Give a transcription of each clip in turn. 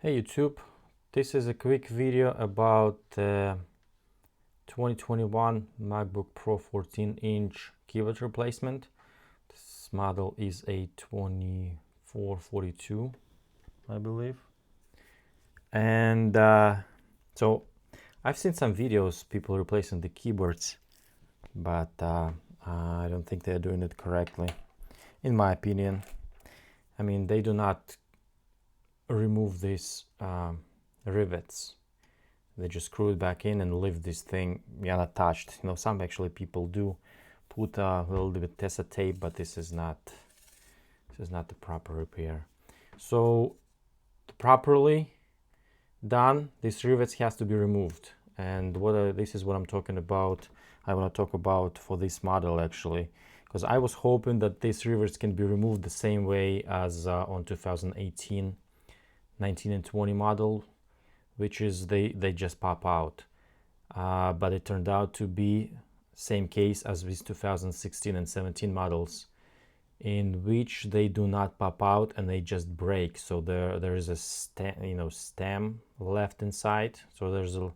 Hey YouTube, this is a quick video about 2021 MacBook Pro 14-inch keyboard replacement. This model is A2442, I believe. And so I've seen some videos, people replacing the keyboards, but I don't think they're doing it correctly, in my opinion. I mean, they do not remove these rivets. They just screw it back in and leave this thing unattached. You know, some actually people do put a little bit tessa tape, but this is not the proper repair. So properly done, these rivets has to be removed, and this is what I'm talking about. I want to talk about for this model actually, because I was hoping that these rivets can be removed the same way as on 2018 19 and 20 model, which is they just pop out, but it turned out to be same case as with 2016 and 17 models, in which they do not pop out and they just break. So there is a stem left inside, so there's a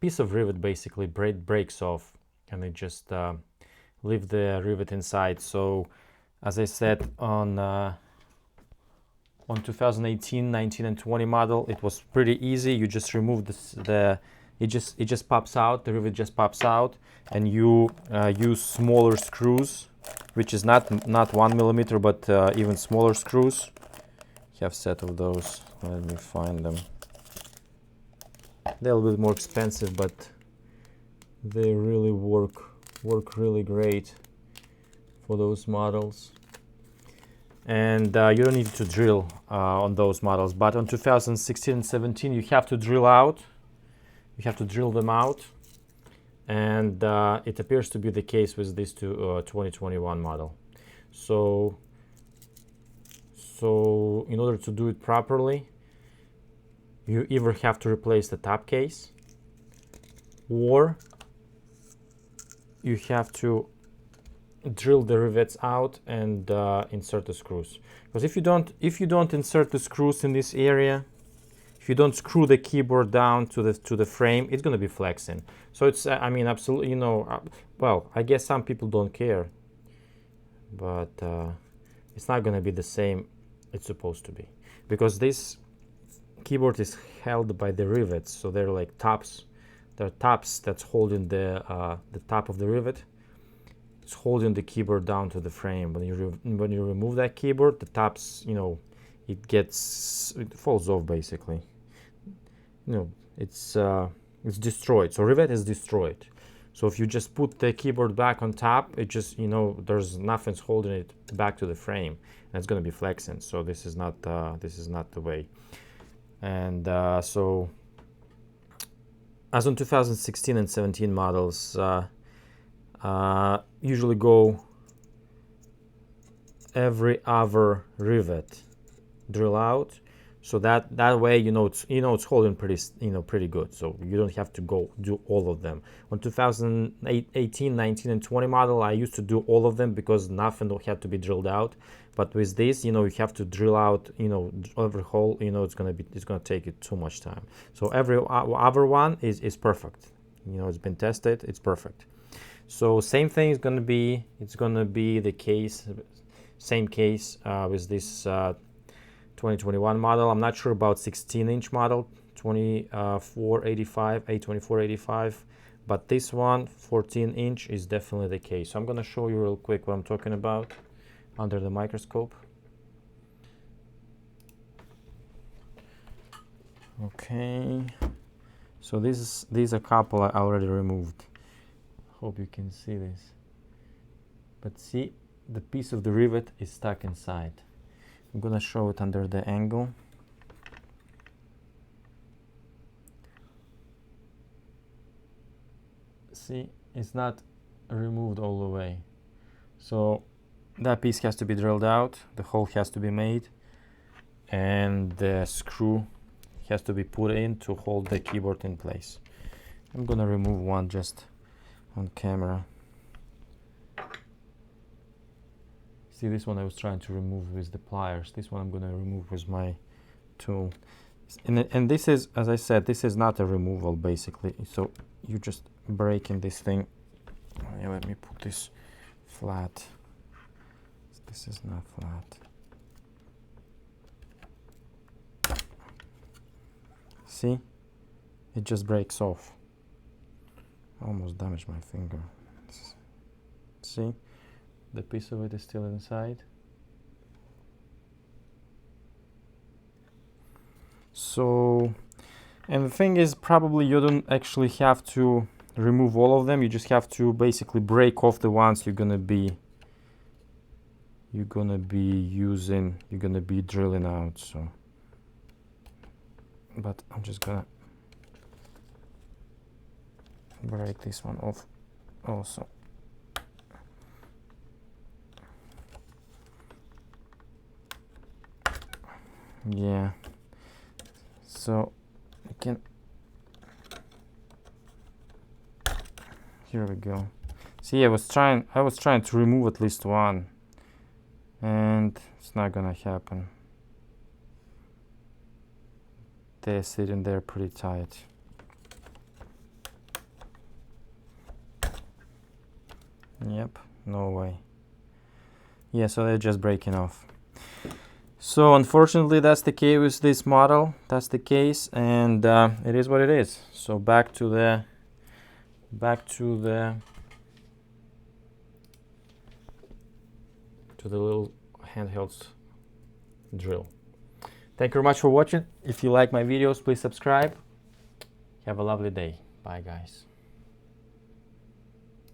piece of rivet basically breaks off, and they just leave the rivet inside. So as I said, on 2018, 19 and 20 model, it was pretty easy. You just remove it just pops out, the rivet just pops out, and you use smaller screws, which is not 1mm, but even smaller screws. I have a set of those. Let me find them. They're a little bit more expensive, but they really work really great for those models. And you don't need to drill on those models, but on 2016 and 17 you have to drill them out, and it appears to be the case with this 2021 model. So in order to do it properly, you either have to replace the top case, or you have to drill the rivets out and insert the screws. Because if you don't insert the screws in this area, if you don't screw the keyboard down to the frame, it's going to be flexing. So it's I mean, absolutely, you know, well, I guess some people don't care, but it's not going to be the same it's supposed to be, because this keyboard is held by the rivets. So they're like tops. They're tops that's holding the top of the rivet. It's holding the keyboard down to the frame. When you remove that keyboard, the tops, you know, it falls off basically. You know, it's destroyed. So rivet is destroyed. So if you just put the keyboard back on top, it just, you know, there's nothing's holding it back to the frame, and it's going to be flexing. So this is not the way. And so as on 2016 and 17 models, usually go every other rivet drill out, so that way you know it's holding pretty good. So you don't have to go do all of them. On 2018, 19 and 20 model, I used to do all of them because nothing had to be drilled out. But with this, you know, you have to drill out, you know, every hole. You know, it's gonna take you too much time. So every other one is perfect. You know, it's been tested, it's perfect. So same thing is going to be, the case, same case with this 2021 model. I'm not sure about 16-inch model, 2485, A2485, but this one, 14-inch, is definitely the case. So I'm going to show you real quick what I'm talking about under the microscope. Okay, so these are a couple I already removed. Hope you can see this, but see, the piece of the rivet is stuck inside. I'm gonna show it under the angle. See, it's not removed all the way, so that piece has to be drilled out, the hole has to be made, and the screw has to be put in to hold the keyboard in place. I'm gonna remove one just on camera. See, this one I was trying to remove with the pliers. This one I'm going to remove with my tool. And this is, as I said, this is not a removal basically. So you just breaking this thing. Oh, yeah, let me put this flat. This is not flat. See? It just breaks off. Almost damaged my finger. See? The piece of it is still inside. So, and the thing is, probably you don't actually have to remove all of them. You just have to basically break off the ones you're gonna be using, you're gonna be drilling out. So, but I'm just gonna break this one off also. Yeah, so you can, here we go. See, I was trying to remove at least one, and it's not gonna happen. They're sitting there pretty tight. Yep, no way. Yeah, so they're just breaking off. So unfortunately, that's the case with this model. That's the case, and it is what it is. So back to the little handheld drill. Thank you very much for watching. If you like my videos, please subscribe. Have a lovely day. Bye, guys.